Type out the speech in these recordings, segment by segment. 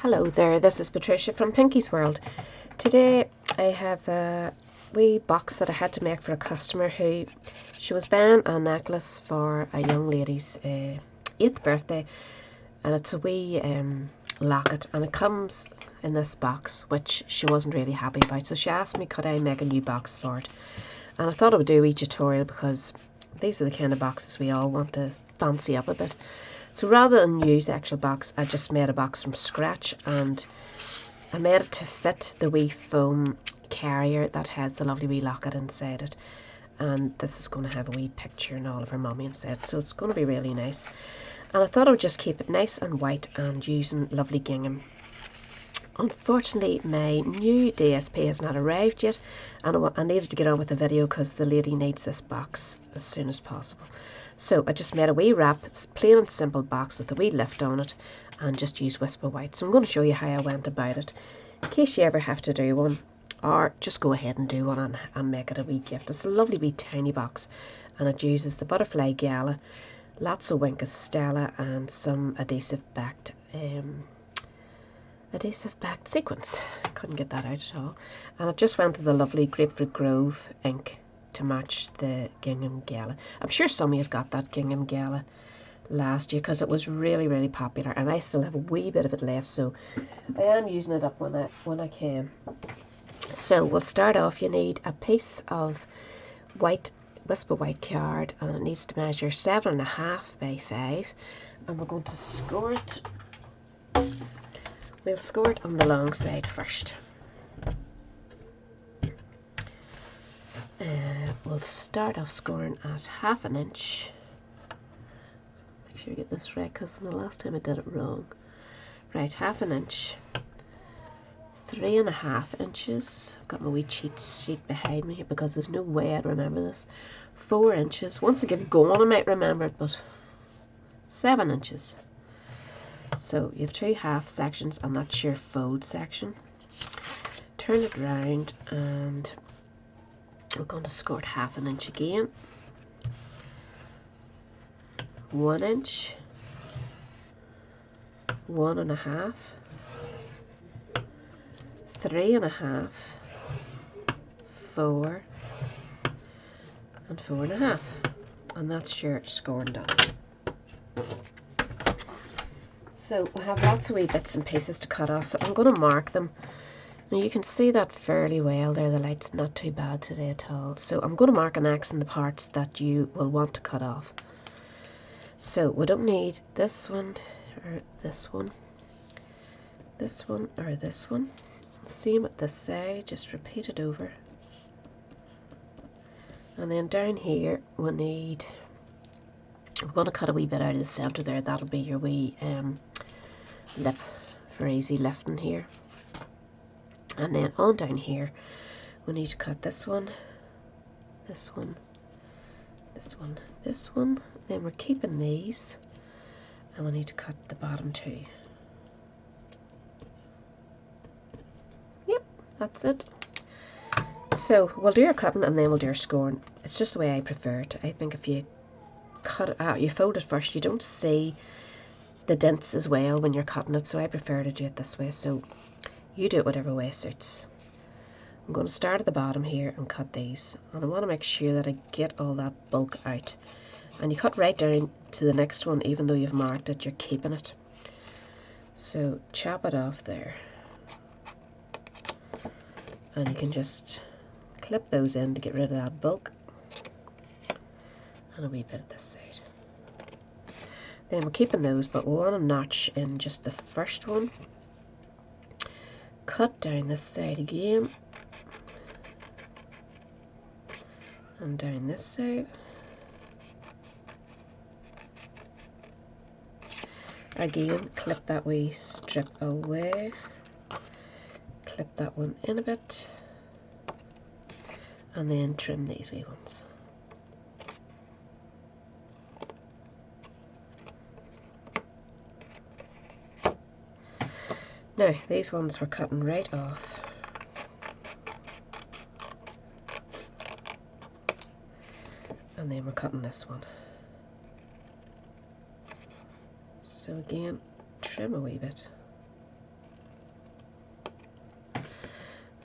Hello there, this is Patricia from Pinky's World. Today I have a wee box that I had to make for a customer who she was buying a necklace for a young lady's 8th birthday, and it's a wee locket, and it comes in this box which she wasn't really happy about, so she asked me could I make a new box for it, and I thought I would do a tutorial because these are the kind of boxes we all want to fancy up a bit. So rather than use the actual box, I just made a box from scratch, and I made it to fit the wee foam carrier that has the lovely wee locket inside it. And this is going to have a wee picture and all of her mummy inside, so it's going to be really nice. And I thought I would just keep it nice and white and using lovely gingham. Unfortunately, my new DSP has not arrived yet, and I needed to get on with the video because the lady needs this box as soon as possible. So I just made a wee wrap, plain and simple box with a wee lift on it, and just use Whisper White. So I'm going to show you how I went about it, in case you ever have to do one, or just go ahead and do one and make it a wee gift. It's a lovely wee tiny box, and it uses the butterfly gala, lots of Winkus Stella, and some adhesive backed sequins. Couldn't get that out at all. And I've just went to the lovely Grapefruit Grove ink to match the gingham gala. I'm sure some of you got that gingham gala last year because it was really popular, and I still have a wee bit of it left, so I am using it up when I can. So we'll start off. You need a piece of white Whisper White card, and it needs to measure 7.5 by 5, and we're going to score it. We'll score it on the long side first. We'll start off scoring at 1/2 inch. Make sure you get this right, because the last time I did it wrong. Right, 1/2 inch, 3.5 inches. I've got my wee cheat sheet behind me here because there's no way I'd remember this. 4 inches. Once I get going, I might remember it, but 7 inches. So you have 2 half sections, and that's your fold section. Turn it round, and we're going to score it 1/2 inch again. 1 inch, 1.5, 3.5, 4, and 4.5, and that's your scoring done. So we have lots of wee bits and pieces to cut off, so I'm going to mark them. Now you can see that fairly well there, the light's not too bad today at all. So I'm going to mark an X in the parts that you will want to cut off. So we don't need this one, or this one, this one, or this one. Same at this side, just repeat it over. And then down here we're going to cut a wee bit out of the centre there. That'll be your wee lip for easy lifting here. And then on down here we need to cut this one, this one, this one, this one. Then we're keeping these, and we need to cut the bottom 2. Yep, that's it. So we'll do our cutting and then we'll do our scoring. It's just the way I prefer it. I think if you cut it out, you fold it first, you don't see the dents as well when you're cutting it, so I prefer to do it this way. So you do it whatever way suits. I'm going to start at the bottom here and cut these, and I want to make sure that I get all that bulk out, and you cut right down to the next one. Even though you've marked it, you're keeping it, so chop it off there, and you can just clip those in to get rid of that bulk, and a wee bit at this side. Then we're keeping those, but we want to notch in just the first one. Cut down this side again, and down this side. Again, clip that wee strip away, clip that one in a bit, and then trim these wee ones. Now, these ones we're cutting right off. And then we're cutting this one. So again, trim a wee bit.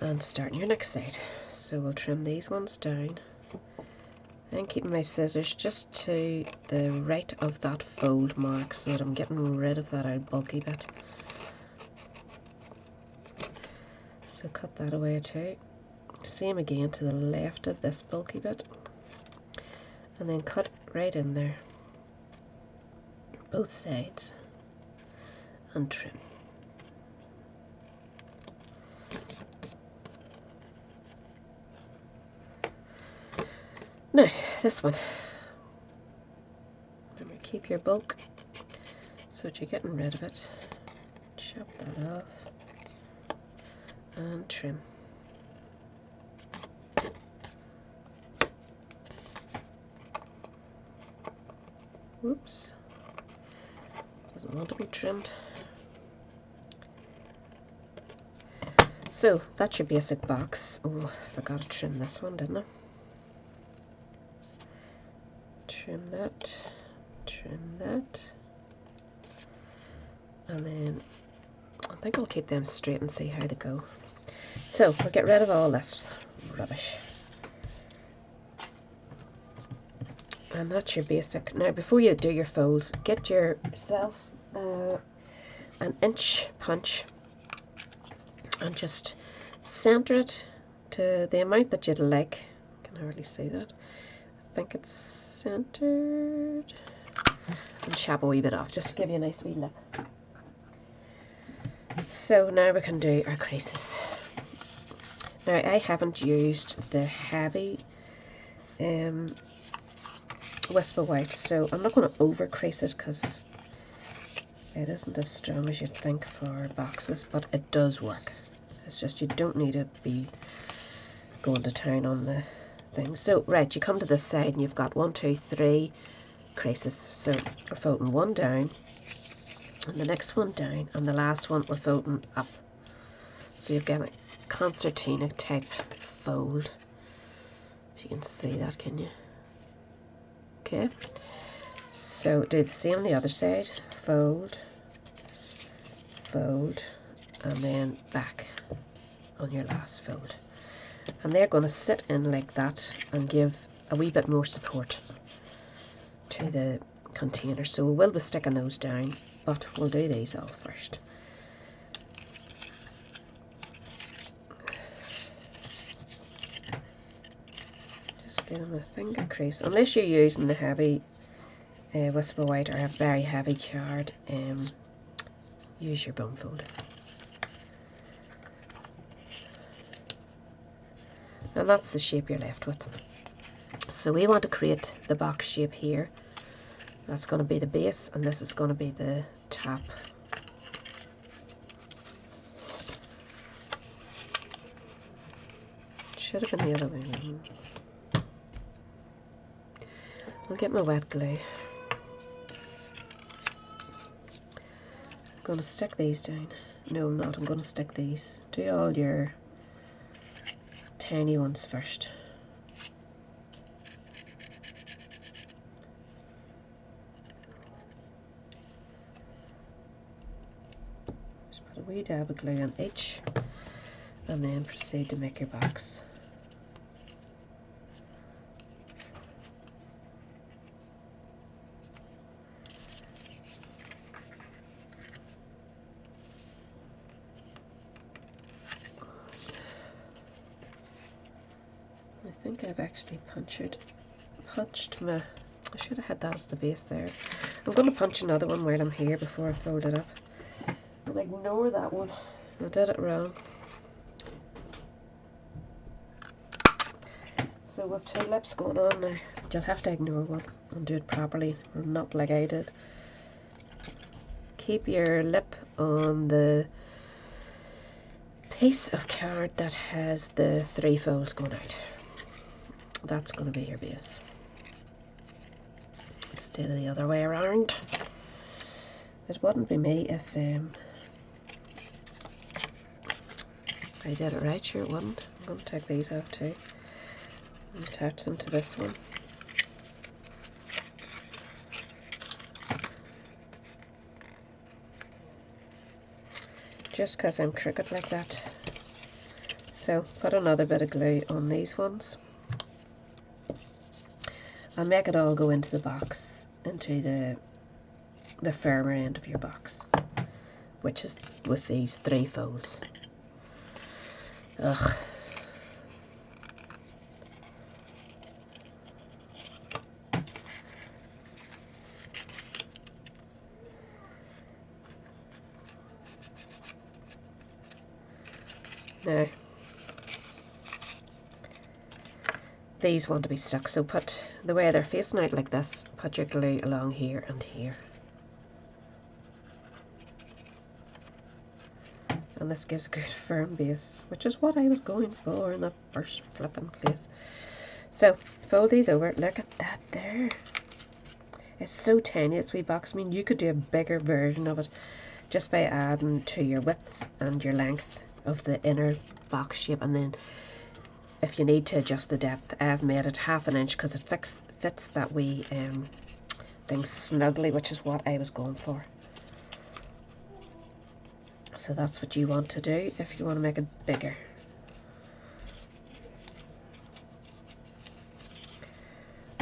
and starting your next side. So we'll trim these ones down and keeping my scissors just to the right of that fold mark so that I'm getting rid of that old bulky bit. So cut that away too. Same again to the left of this bulky bit, and then cut right in there, both sides, and trim. Now, this one. Remember, keep your bulk so that you're getting rid of it. Chop that off and trim. Whoops. Doesn't want to be trimmed. So, that's your basic box. Oh, I forgot to trim this one, didn't I? Trim that, and then I think I'll keep them straight and see how they go. So we'll get rid of all this rubbish, and that's your basic. Now before you do your folds, get yourself an inch punch and just center it to the amount that you'd like. I can hardly see that. I think it's centered, and chop a wee bit off just to give you a nice wee lip. So now we can do our creases. Now I haven't used the heavy wisp of white, so I'm not going to over crease it because it isn't as strong as you'd think for boxes, but it does work. It's just you don't need to be going to town on the thing. So right, you come to this side and you've got 1, 2, 3 creases. So we're folding one down, and the next one down, and the last one we're folding up. So you've got a concertina type fold. If you can see that, can you? Okay. So do the same on the other side. Fold, fold, and then back on your last fold. And they're going to sit in like that and give a wee bit more support to the container. So we will be sticking those down, but we'll do these all first. Just give them a finger crease. Unless you're using the heavy wisp of white or a very heavy card, use your bone folder. And that's the shape you're left with. So we want to create the box shape here. That's going to be the base, and this is going to be the top. Should have been the other way around. I'll get my wet glue. I'm going to stick these down. No, I'm not. I'm going to stick these. Do all your tiny ones first. Just put a wee dab of glue on each, and then proceed to make your box. I think I've actually punched my, I should have had that as the base there. I'm going to punch another one while I'm here before I fold it up. And ignore that one, I did it wrong. So we've 2 lips going on now. You'll have to ignore one and do it properly, or not like I did. Keep your lip on the piece of card that has the 3 folds going out. That's going to be your base. Instead of the other way around. It wouldn't be me if I did it right, sure it wouldn't. I'm going to take these off too and attach them to this one. Just because I'm crooked like that. So put another bit of glue on these ones and make it all go into the box, into the firmer end of your box, which is with these 3 folds. Ugh. Now, these want to be stuck, so put, the way they're facing out like this, put your glue along here and here. And this gives a good firm base, which is what I was going for in the first flipping place. So, fold these over. Look at that there. It's so tiny, this wee box. I mean, you could do a bigger version of it just by adding to your width and your length of the inner box shape, and then if you need to adjust the depth, I've made it 1/2 inch because it fits that wee thing snugly, which is what I was going for. So that's what you want to do if you want to make it bigger.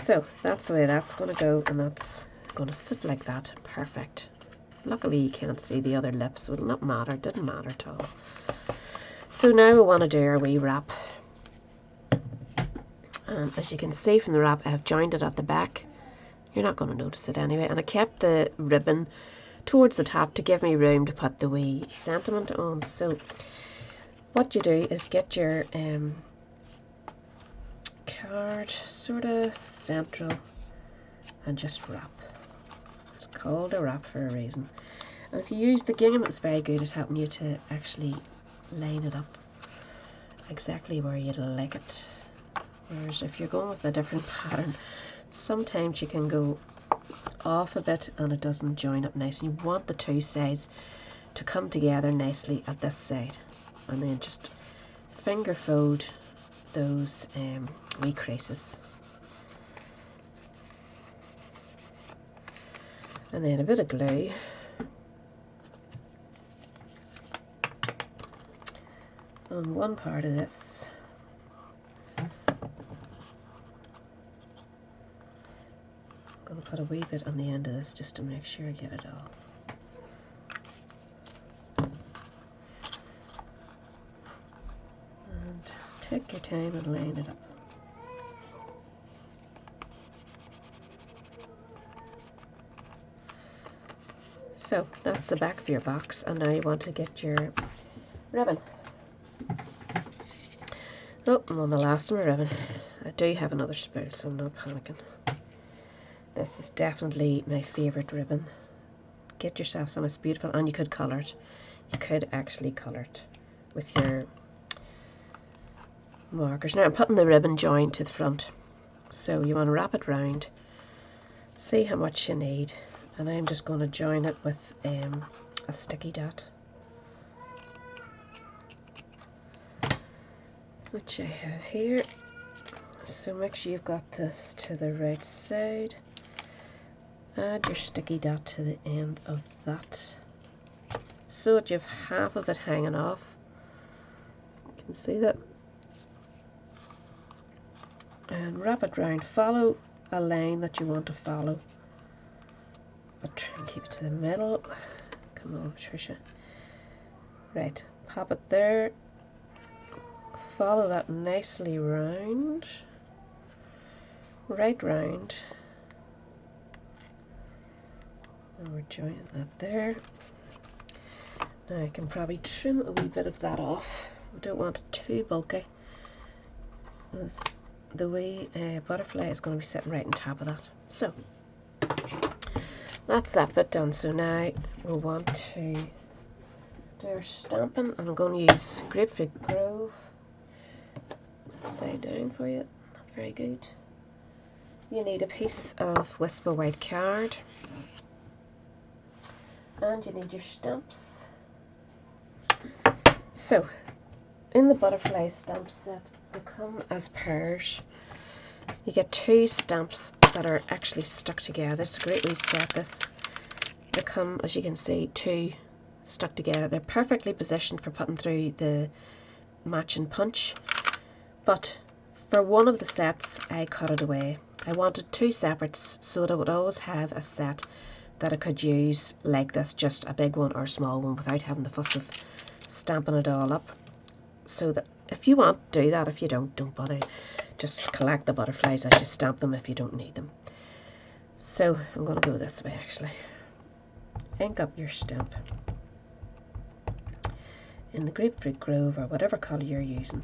So that's the way that's going to go, and that's going to sit like that. Perfect. Luckily you can't see the other lip, so it'll not matter. It didn't matter at all. So now we want to do our wee wrap. And as you can see from the wrap, I have joined it at the back. You're not going to notice it anyway. And I kept the ribbon towards the top to give me room to put the wee sentiment on. So what you do is get your card sort of central and just wrap. It's called a wrap for a reason. And if you use the gingham, it's very good at helping you to actually line it up exactly where you'd like it. Whereas if you're going with a different pattern, sometimes you can go off a bit and it doesn't join up nice. You want the 2 sides to come together nicely at this side, and then just finger fold those wee creases, and then a bit of glue on one part of this. I'm going to put a wee bit on the end of this just to make sure I get it all. And take your time and line it up. So that's the back of your box, and now you want to get your ribbon. Oh, I'm on the last of my ribbon. I do have another spool, so I'm not panicking. This is definitely my favourite ribbon. Get yourself some, it's beautiful, and you could colour it. You could actually colour it with your markers. Now I'm putting the ribbon join to the front, so you want to wrap it round, see how much you need, and I'm just going to join it with a sticky dot, which I have here. So make sure you've got this to the right side. Add your sticky dot to the end of that, so that you have half of it hanging off. You can see that. And wrap it round. Follow a line that you want to follow, but try and keep it to the middle. Come on, Patricia. Right, pop it there. Follow that nicely round, right round. And we're joining that there. Now I can probably trim a wee bit of that off. We don't want it too bulky. The wee butterfly is going to be sitting right on top of that. So that's that bit done. So now we'll want to do our stamping, and I'm going to use Grapefruit Grove. Upside down for you. Very good. You need a piece of Whisper White card, and you need your stamps. So in the butterfly stamp set, they come as pairs. You get 2 stamps that are actually stuck together. It's a great wee set, this. They come, as you can see, 2 stuck together. They're perfectly positioned for putting through the matching punch, but for one of the sets I cut it away. I wanted two separates so that I would always have a set that I could use like this, just a big one or a small one, without having the fuss of stamping it all up. So that if you want, do that. If you don't bother. Just collect the butterflies as you stamp them if you don't need them. So I'm going to go this way actually. Ink up your stamp in the Grapefruit Grove or whatever colour you're using.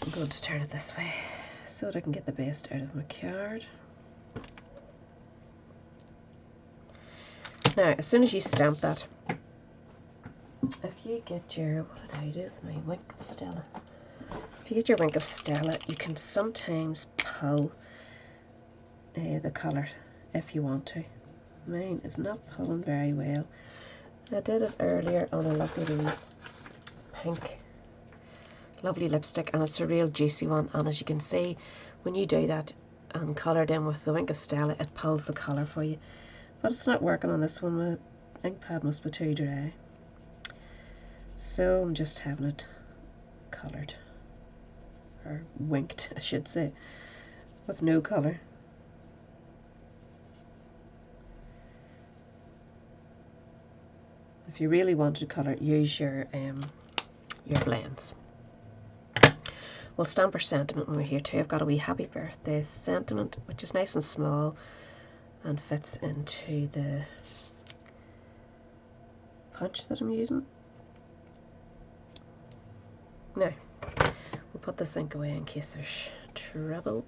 I'm going to turn it this way so that I can get the best out of my card. Now, as soon as you stamp that, if you get your, what did I do with my Wink of Stella? If you get your Wink of Stella, you can sometimes pull the colour if you want to. Mine is not pulling very well. I did it earlier on a lovely pink, lovely lipstick, and it's a real juicy one, and as you can see, when you do that and coloured in with the Wink of Stella, it pulls the colour for you. But it's not working on this one. My ink pad must be too dry. So I'm just having it coloured, or winked I should say, with no colour. If you really want to colour, use your blends. We'll stamp our sentiment when we're here too. I've got a wee happy birthday sentiment, which is nice and small and fits into the punch that I'm using. Now, we'll put this ink away in case there's trouble.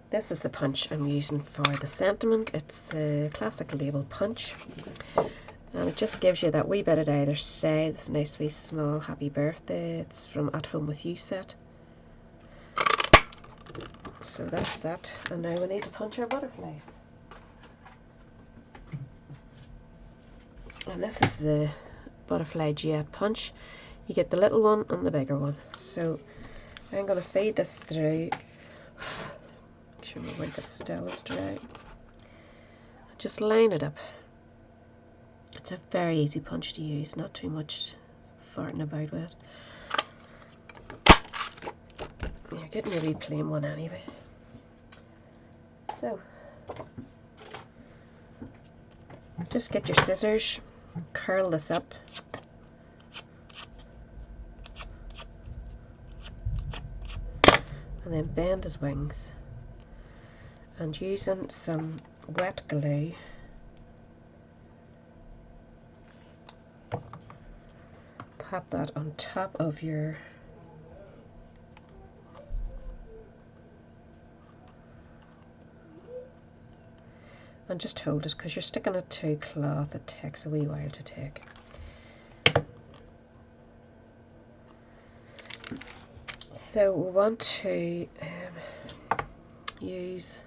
This is the punch I'm using for the sentiment. It's a classic label punch, and it just gives you that wee bit at either side. It's a nice wee small happy birthday. It's from At Home With You set. So that's that, and now we need to punch our butterflies. And this is the butterfly jet punch. You get the little one and the bigger one. So I'm going to feed this through. Make sure my Wink of Stella's dry. Just line it up. It's a very easy punch to use, not too much farting about with it. You're getting your wee plain one anyway. So just get your scissors, curl this up, and then bend his wings, and using some wet glue pop that on top of your and just hold it, because you're sticking it to cloth. It takes a wee while to take. So we want to use,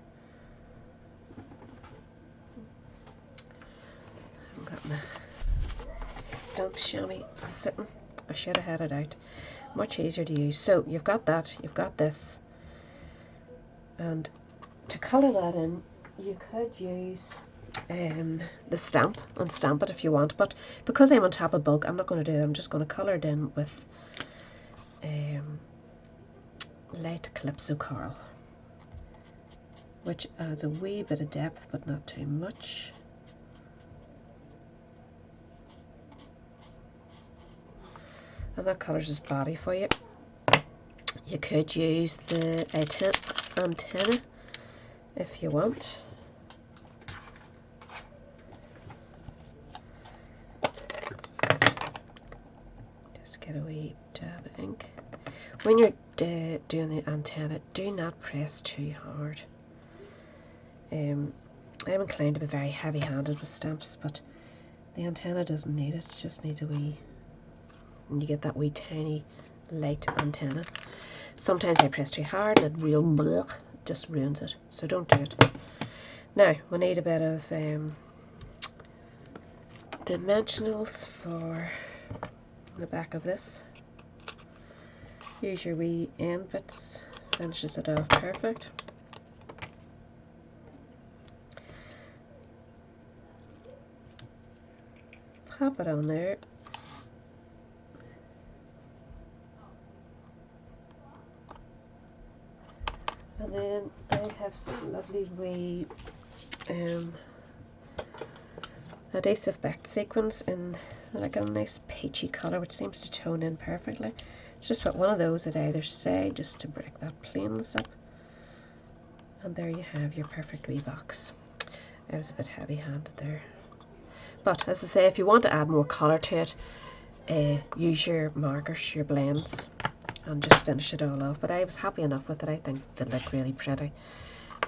I've got my stump chamois sitting. I should have had it out. Much easier to use. So you've got that, you've got this, and to colour that in, you could use the stamp and stamp it if you want, but because I'm on top of bulk, I'm not going to do that. I'm just going to colour it in with light Calypso Coral, which adds a wee bit of depth but not too much. And that colours his body for you. You could use the antenna if you want. Just get a wee dab of ink. When you're doing the antenna, do not press too hard. I'm inclined to be very heavy-handed with stamps, but the antenna doesn't need it. It just needs a wee, and you get that wee tiny light antenna. Sometimes I press too hard and it real blech, just ruins it, so don't do it. Now we need a bit of dimensionals for the back of this. Use your wee end bits, finishes it off perfect. pop it on there. And then I have some lovely wee adhesive backed sequins in like a nice peachy colour, which seems to tone in perfectly. It's just put one of those at either side just to break that plainness up. And there you have your perfect wee box. I was a bit heavy handed there. But as I say, if you want to add more colour to it, use your markers, your blends, and just finish it all off. But I was happy enough with it. I think they look really pretty.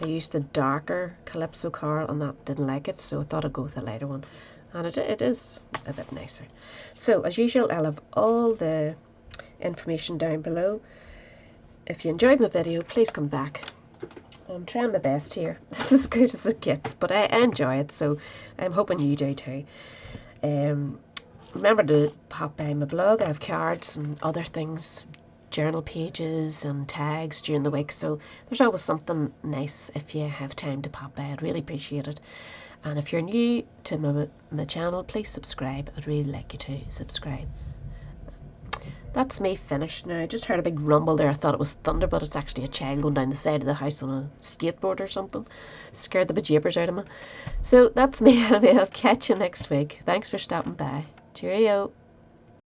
I used the darker Calypso coral and that didn't like it, so I thought I'd go with the lighter one. And it is a bit nicer. So as usual, I'll have all the information down below. If you enjoyed my video, please come back. I'm trying my best here. This is as good as it gets, but I enjoy it, so I'm hoping you do too. Remember to pop by my blog. I have cards and other things, journal pages and tags during the week, so there's always something nice if you have time to pop by. I'd really appreciate it. And if you're new to my channel, please subscribe. I'd really like you to subscribe. That's me finished now. I just heard a big rumble there. I thought it was thunder, but it's actually a child going down the side of the house on a skateboard or something. Scared the bejeepers out of me. So that's me anyway. I'll catch you next week. Thanks for stopping by. Cheerio.